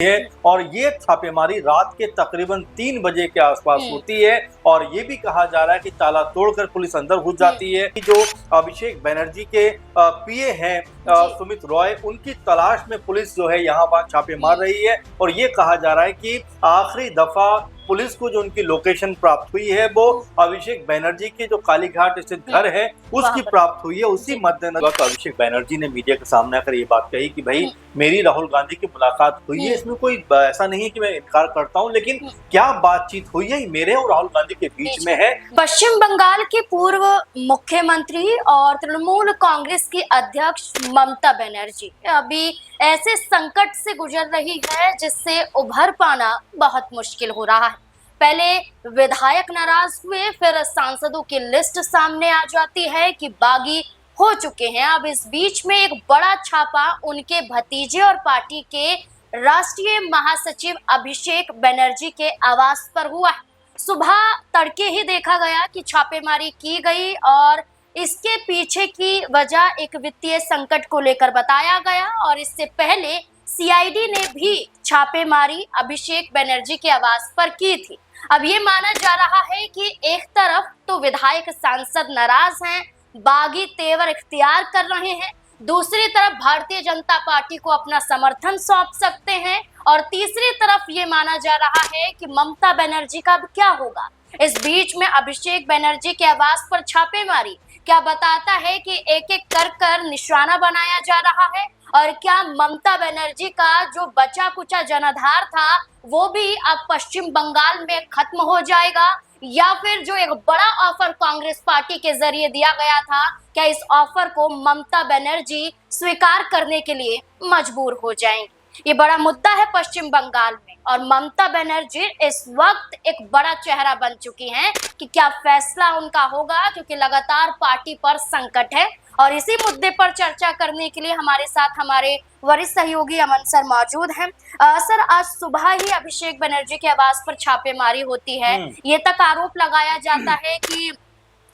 है और ये छापेमारी रात के तकरीबन 3 बजे के आसपास होती है और ये भी कहा जा रहा है कि ताला तोड़कर पुलिस अंदर घुस जाती है कि जो अभिषेक बनर्जी के पीए हैं सुमित रॉय, उनकी तलाश में पुलिस जो है यहाँ वहाँ छापे मार रही है और ये कहा जा रहा है कि आखिरी दफा पुलिस को जो उनकी लोकेशन प्राप्त हुई है वो अभिषेक बनर्जी के जो कालीघाट स्थित घर है उसकी प्राप्त हुई है। उसी मद्देनजर तो अभिषेक बनर्जी ने मीडिया के सामने आकर ये बात कही कि भाई मेरी राहुल गांधी की मुलाकात हुई है, इसमें कोई ऐसा नहीं है कि मैं इनकार करता हूं, लेकिन क्या बातचीत हुई है मेरे और राहुल गांधी के बीच में है। पश्चिम बंगाल के पूर्व मुख्यमंत्री और तृणमूल कांग्रेस की अध्यक्ष ममता बनर्जी अभी ऐसे संकट से गुजर रही है जिससे उभर पाना बहुत मुश्किल हो रहा है। पहले विधायक नाराज हुए, फिर सांसदों की लिस्ट सामने आ जाती है कि बागी हो चुके हैं। अब इस बीच में एक बड़ा छापा उनके भतीजे और पार्टी के राष्ट्रीय महासचिव अभिषेक बनर्जी के आवास पर हुआ है। सुबह तड़के ही देखा गया कि छापेमारी की गई और इसके पीछे की वजह एक वित्तीय संकट को लेकर बताया गया और इससे पहले सीआईडी ने भी छापेमारी अभिषेक बनर्जी के आवास पर की थी। अब ये माना जा रहा है कि एक तरफ तो विधायक सांसद नाराज हैं, बागी तेवर इख्तियार कर रहे हैं, दूसरी तरफ भारतीय जनता पार्टी को अपना समर्थन सौंप सकते हैं और तीसरी तरफ ये माना जा रहा है कि ममता बनर्जी का क्या होगा। इस बीच में अभिषेक बनर्जी के आवास पर छापेमारी क्या बताता है कि एक एक कर निशाना बनाया जा रहा है और क्या ममता बनर्जी का जो बचा कुचा जनाधार था वो भी अब पश्चिम बंगाल में खत्म हो जाएगा, या फिर जो एक बड़ा ऑफर कांग्रेस पार्टी के जरिए दिया गया था क्या इस ऑफर को ममता बनर्जी स्वीकार करने के लिए मजबूर हो जाएंगी। ये बड़ा मुद्दा है पश्चिम बंगाल में और ममता बनर्जी इस वक्त एक बड़ा चेहरा बन चुकी हैं कि क्या फैसला उनका होगा, क्योंकि लगातार पार्टी पर संकट है। और इसी मुद्दे पर चर्चा करने के लिए हमारे साथ हमारे वरिष्ठ सहयोगी अमन सर मौजूद हैं। सर, आज सुबह ही अभिषेक बनर्जी के आवास पर छापेमारी होती है, ये तक आरोप लगाया जाता है कि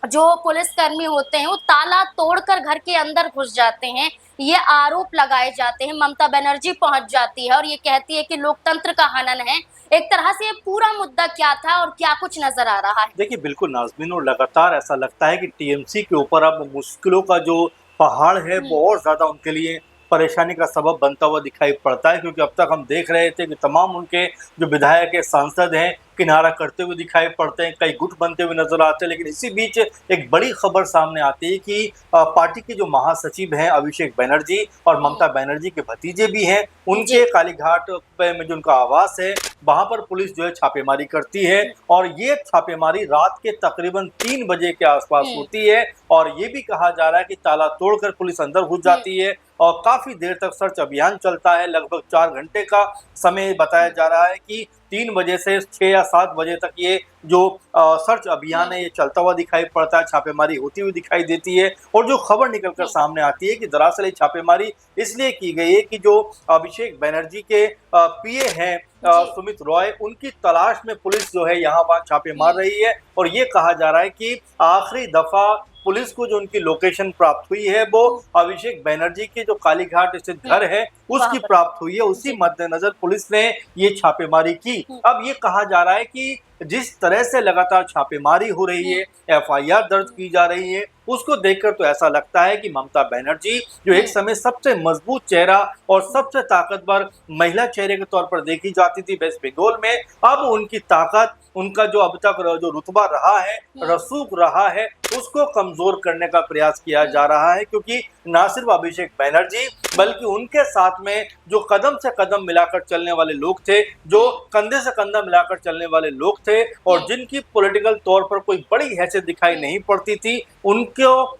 जो पुलिसकर्मी होते हैं वो ताला तोड़कर घर के अंदर घुस जाते हैं, ये आरोप लगाए जाते हैं। ममता बनर्जी पहुंच जाती है और ये कहती है कि लोकतंत्र का हनन है। एक तरह से ये पूरा मुद्दा क्या था और क्या कुछ नजर आ रहा है? देखिए बिल्कुल नाज़मीन, और लगातार ऐसा लगता है कि टीएमसी के ऊपर अब मुश्किलों का जो पहाड़ है वो और ज्यादा उनके लिए परेशानी का सबब बनता हुआ दिखाई पड़ता है, क्योंकि अब तक हम देख रहे थे कि तमाम उनके जो विधायक है, सांसद हैं, किनारा करते हुए दिखाई पड़ते हैं, कई गुट बनते हुए नजर आते हैं। लेकिन इसी बीच एक बड़ी खबर सामने आती है कि पार्टी के जो महासचिव हैं अभिषेक बनर्जी और ममता बनर्जी के भतीजे भी हैं, उनके कालीघाट में जो उनका आवास है वहां पर पुलिस जो है छापेमारी करती है और ये छापेमारी रात के तकरीबन 3 बजे के आसपास होती है और ये भी कहा जा रहा है कि ताला तोड़कर पुलिस अंदर घुस जाती है और काफी देर तक सर्च अभियान चलता है। लगभग 4 घंटे का समय बताया जा रहा है कि 3 बजे से 6 या 7 बजे तक ये जो सर्च अभियान है ये चलता हुआ दिखाई पड़ता है, छापेमारी होती हुई दिखाई देती है। और जो खबर निकलकर सामने आती है कि दरअसल ये छापेमारी इसलिए की गई है कि जो अभिषेक बनर्जी के पीए हैं सुमित रॉय, उनकी तलाश में पुलिस जो है यहाँ वहाँ छापे मार रही है और ये कहा जा रहा है कि आखिरी दफा पुलिस को जो उनकी लोकेशन प्राप्त हुई है वो अभिषेक बनर्जी के जो कालीघाट स्थित घर है उसकी प्राप्त हुई है। उसी मद्देनजर पुलिस ने ये छापेमारी की। अब ये कहा जा रहा है कि जिस तरह से लगातार छापेमारी हो रही है, एफआईआर दर्ज की जा रही है, उसको देखकर तो ऐसा लगता है कि ममता बनर्जी जो एक समय सबसे मजबूत चेहरा और सबसे ताकतवर महिला चेहरे के तौर पर देखी जाती थी वेस्ट बंगाल में, अब उनकी ताकत, उनका जो अब तक जो रुतबा रहा है, रसूख रहा है, उसको कमजोर करने का प्रयास किया जा रहा है। क्योंकि ना सिर्फ अभिषेक बनर्जी बल्कि उनके साथ में जो कदम से कदम मिलाकर चलने वाले लोग थे, जो कंधे से कंधा मिलाकर चलने वाले लोग थे और जिनकी पॉलिटिकल तौर पर कोई बड़ी हैसियत दिखाई नहीं पड़ती थी, उनको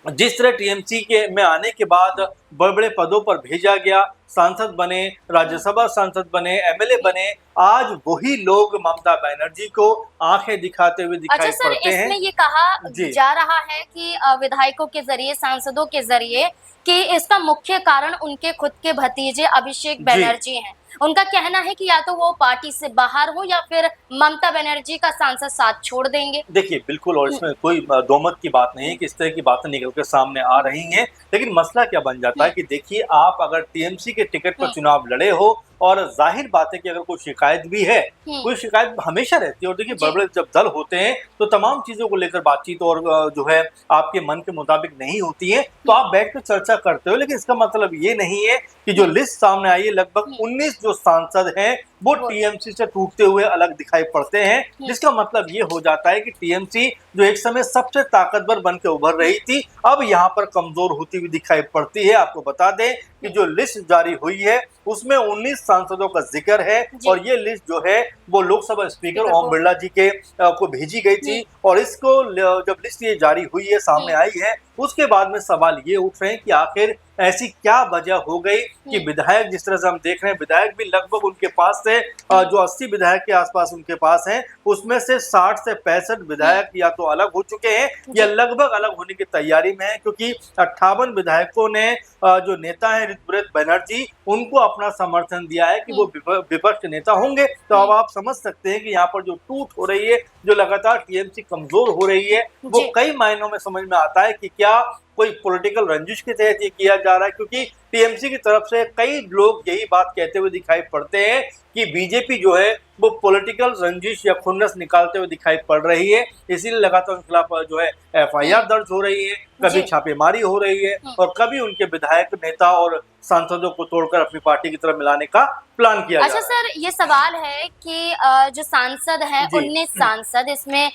जिस तरह टीएमसी के में आने के बाद बड़े बड़े पदों पर भेजा गया, सांसद बने, राज्यसभा सांसद बने, एमएलए बने, आज वही लोग ममता बनर्जी को आंखें दिखाते हुए दिखाई पड़ते हैं। इसमें ये कहा जा रहा है कि विधायकों के जरिए, सांसदों के जरिए कि इसका मुख्य कारण उनके खुद के भतीजे अभिषेक बनर्जी हैं। उनका कहना है कि या तो वो पार्टी से बाहर हो या फिर ममता बनर्जी का सांसद साथ छोड़ देंगे। देखिए बिल्कुल, और इसमें कोई दोमत की बात नहीं है कि इस तरह की बातें निकल कर सामने आ रही हैं, लेकिन मसला क्या बन जाता है कि देखिए आप अगर टीएमसी के टिकट पर चुनाव लड़े हो और जाहिर बात है कि अगर कोई शिकायत भी है, कोई शिकायत हमेशा रहती है। और देखिए, बड़े-बड़े जब दल होते हैं तो तमाम चीज़ों को लेकर बातचीत और जो है आपके मन के मुताबिक नहीं होती है, तो आप बैठ कर चर्चा करते हो। लेकिन इसका मतलब ये नहीं है कि जो लिस्ट सामने आई है, लगभग 19 जो सांसद हैं वो टीएमसी से टूटते हुए अलग दिखाई पड़ते हैं, जिसका मतलब ये हो जाता है कि टीएमसी जो एक समय सबसे ताकतवर बन के उभर रही थी, अब यहाँ पर कमजोर होती हुई दिखाई पड़ती है। आपको बता दें कि जो लिस्ट जारी हुई है उसमें 19 सांसदों का जिक्र है, और ये लिस्ट जो है वो लोकसभा स्पीकर ओम बिरला जी के को भेजी गई थी। और इसको जब लिस्ट ये जारी हुई है, सामने आई है, उसके बाद में सवाल ये उठ रहे हैं कि आखिर ऐसी क्या वजह हो गई कि विधायक, जिस तरह से हम देख रहे हैं, विधायक भी लगभग उनके पास से जो 80 विधायक के आसपास उनके पास हैं, उसमें से 60 से 65 विधायक या तो अलग हो चुके हैं या लगभग अलग होने की तैयारी में है, क्योंकि 58 विधायकों ने जो नेता है ऋतुव्रत बनर्जी, उनको अपना समर्थन दिया है कि वो विपक्ष नेता होंगे। तो अब आप समझ सकते हैं कि यहाँ पर जो टूट हो रही है, जो लगातार टीएमसी कमजोर हो रही है, वो कई मायनों में समझ में आता है कि क्या कोई पॉलिटिकल रंजिश के तहत ये किया जा रहा है। क्योंकि टीएमसी की तरफ से कई लोग यही बात कहते हुए दिखाई पड़ते हैं कि बीजेपी जो है वो पॉलिटिकल रंजिश या खुन्नस निकालते हुए दिखाई पड़ रही है, इसीलिए लगातार उनके खिलाफ जो है एफआईआर दर्ज हो रही है, कभी छापेमारी हो रही है, और कभी उनके विधायक, नेता और सांसदों को तोड़कर अपनी पार्टी की तरफ मिलाने का प्लान किया जा रहा है। अच्छा सर, ये सवाल है कि जो सांसद हैं 19 सांसद, इसमें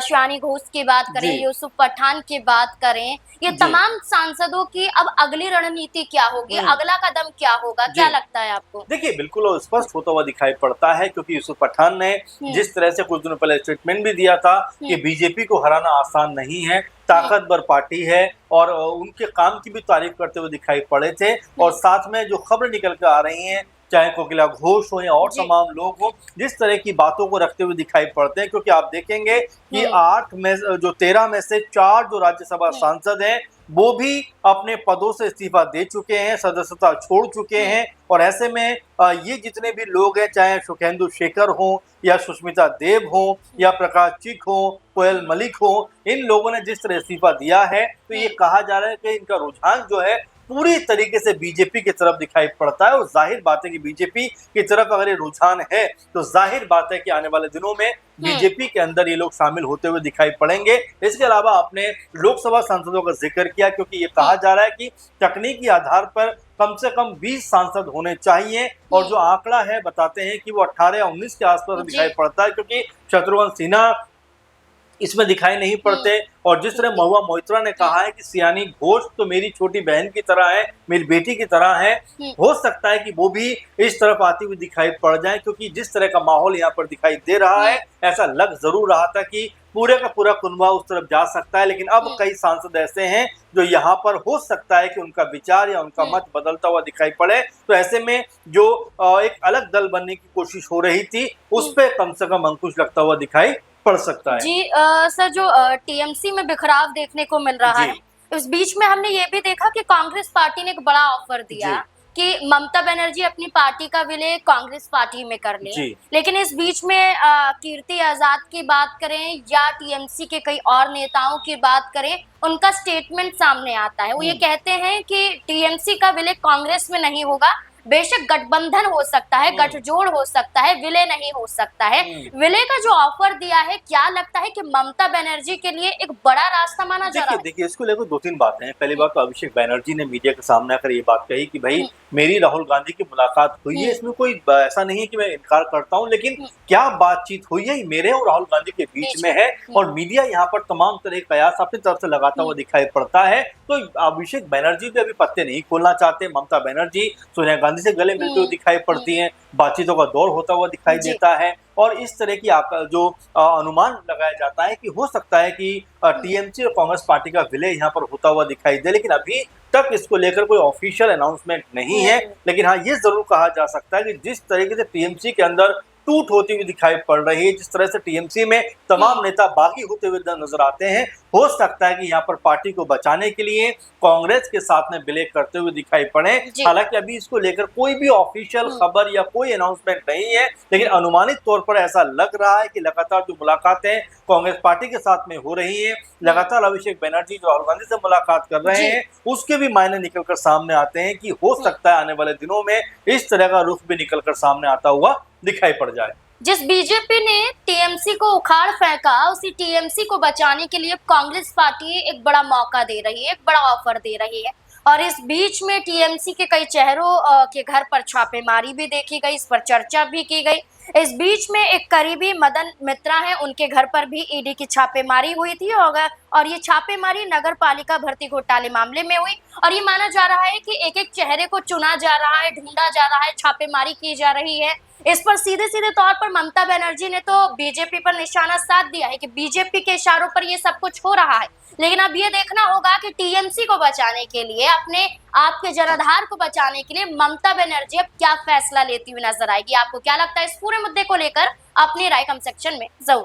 शिवानी घोष की बात करें, यूसुफ पठान की बात करें, ये तमाम सांसदों की अब अगली रणनीति क्या होगी, अगला कदम क्या होगा, क्या लगता है आपको? देखिए, बिल्कुल स्पष्ट होता हुआ दिखाई पड़ता है, क्योंकि यूसुफ पठान ने जिस तरह से कुछ दिनों पहले स्टेटमेंट भी दिया था कि बीजेपी को हराना आसान नहीं है, ताकतवर पार्टी है, और उनके काम की भी तारीफ करते हुए दिखाई पड़े थे। और साथ में जो खबर निकल कर आ रही हैं, चाहे कोकिला घोष हो या और तमाम लोग हो, जिस तरह की बातों को रखते हुए दिखाई पड़ते हैं, क्योंकि आप देखेंगे कि 13 में से 4 जो राज्यसभा सांसद हैं वो भी अपने पदों से इस्तीफा दे चुके हैं, सदस्यता छोड़ चुके हैं। और ऐसे में ये जितने भी लोग हैं, चाहे सुखेंदु शेखर हो या सुष्मिता देव हो या प्रकाश चिक हो, कोयल मलिक हो, इन लोगों ने जिस तरह इस्तीफा दिया है, तो ये कहा जा रहा है कि इनका रुझान जो है पूरी तरीके से बीजेपी की तरफ दिखाई पड़ता है। और जाहिर बात है कि बीजेपी की तरफ अगर ये रुझान है, तो जाहिर बात है कि आने वाले दिनों में बीजेपी के अंदर ये लोग शामिल होते हुए दिखाई पड़ेंगे। इसके अलावा आपने लोकसभा सांसदों का जिक्र किया, क्योंकि ये कहा जा रहा है कि तकनीकी आधार पर कम से कम 20 सांसद होने चाहिए, और जो आंकड़ा है बताते हैं कि वो 18 या 19 के आसपास दिखाई पड़ता है, क्योंकि शत्रुघ्न सिन्हा इसमें दिखाई नहीं पड़ते। और जिस तरह महुआ मोइत्रा ने कहा है कि सियानी घोष तो मेरी छोटी बहन की तरह है, मेरी बेटी की तरह है, हो सकता है कि वो भी इस तरफ आती हुई दिखाई पड़ जाए, क्योंकि जिस तरह का माहौल यहाँ पर दिखाई दे रहा है, ऐसा लग जरूर रहा था कि पूरे का पूरा कुनबा उस तरफ जा सकता है। लेकिन अब कई सांसद ऐसे हैं जो यहाँ पर हो सकता है कि उनका विचार या उनका मत बदलता हुआ दिखाई पड़े। तो ऐसे में जो एक अलग दल बनने की कोशिश हो रही थी, उस पर कम से कम अंकुश लगता हुआ दिखाई पड़ सकता है। जी सर, जो टीएमसी में बिखराव देखने को मिल रहा है, इस बीच में हमने ये भी देखा कि कांग्रेस पार्टी ने एक बड़ा ऑफर दिया कि ममता बनर्जी अपनी पार्टी का विलय कांग्रेस पार्टी में कर लें। लेकिन इस बीच में कीर्ति आजाद की बात करें या टीएमसी के कई और नेताओं की बात करें, उनका स्टेटमेंट सामने आता है। वो ये कहते हैं कि टीएमसी का विलय कांग्रेस में नहीं होगा, बेशक गठबंधन हो सकता है, गठजोड़ हो सकता है, विलय नहीं हो सकता है। विलय का जो ऑफर दिया है, क्या लगता है कि ममता बनर्जी के लिए एक बड़ा रास्ता माना जा रहा है? देखिए, इसको लेकर 2-3 बातें हैं। पहली बात तो अभिषेक बनर्जी ने मीडिया के सामने आकर ये बात कही कि भाई मेरी राहुल गांधी की मुलाकात हुई है, इसमें कोई ऐसा नहीं है कि मैं इनकार करता हूं, लेकिन क्या बातचीत हुई है मेरे और राहुल गांधी के बीच में है। और मीडिया यहाँ पर तमाम तरह के कयास अपनी तरफ से लगाता हुआ दिखाई पड़ता है। तो अभिषेक बनर्जी भी अभी पत्ते नहीं खोलना चाहते। ममता बनर्जी सोनिया गांधी से गले मिलते हुए दिखाई पड़ती हैं, बातचीतों का दौर होता हुआ दिखाई देता है। और इस तरह की जो अनुमान लगाया जाता है कि हो सकता है कि टीएमसी और कांग्रेस पार्टी का विलय यहाँ पर होता हुआ दिखाई दे, लेकिन अभी तक इसको लेकर कोई ऑफिशियल अनाउंसमेंट नहीं है। लेकिन हाँ, ये जरूर कहा जा सकता है कि जिस तरीके से टीएमसी के अंदर टूट होती हुई दिखाई पड़ रही है। जिस तरह से टीएमसी में तमाम नेता बागी होते हुए नजर आते हैं, हो सकता है कि यहाँ पर पार्टी को बचाने के लिए कांग्रेस के साथ में विलय करते हुए दिखाई पड़े। हालांकि अभी इसको लेकर कोई भी ऑफिशियल खबर या कोई अनाउंसमेंट नहीं है, लेकिन अनुमानित तौर पर ऐसा लग रहा है कि लगातार जो मुलाकातें कांग्रेस पार्टी के साथ में हो रही हैं, लगातार अभिषेक बनर्जी जो राहुल गांधी से मुलाकात कर रहे हैं, उसके भी मायने निकलकर सामने आते हैं कि हो सकता है आने वाले दिनों में इस तरह का रुख भी निकलकर सामने आता हुआ दिखाई पड़ जाए। जिस बीजेपी ने टीएमसी को उखाड़ फेंका, उसी टीएमसी को बचाने के लिए कांग्रेस पार्टी एक बड़ा मौका दे रही है, एक बड़ा ऑफर दे रही है। और इस बीच में टीएमसी के कई चेहरों के घर पर छापेमारी भी देखी गई, इस पर चर्चा भी की गई। इस बीच में एक करीबी मदन मित्रा है, उनके घर पर भी ईडी की छापेमारी हुई थी और ये छापेमारी नगर पालिका भर्ती घोटाले मामले में हुई। और ये माना जा रहा है कि एक एक चेहरे को चुना जा रहा है, ढूंढा जा रहा है, छापेमारी की जा रही है। इस पर सीधे सीधे तौर पर ममता बनर्जी ने तो बीजेपी पर निशाना साध दिया है कि बीजेपी के इशारों पर ये सब कुछ हो रहा है। लेकिन अब ये देखना होगा कि टीएमसी को बचाने के लिए, अपने आप के जनाधार को बचाने के लिए ममता बनर्जी अब क्या फैसला लेती हुई नजर आएगी। आपको क्या लगता है इस पूरे मुद्दे को लेकर? अपनी राय कमेंट सेक्शन में जरूर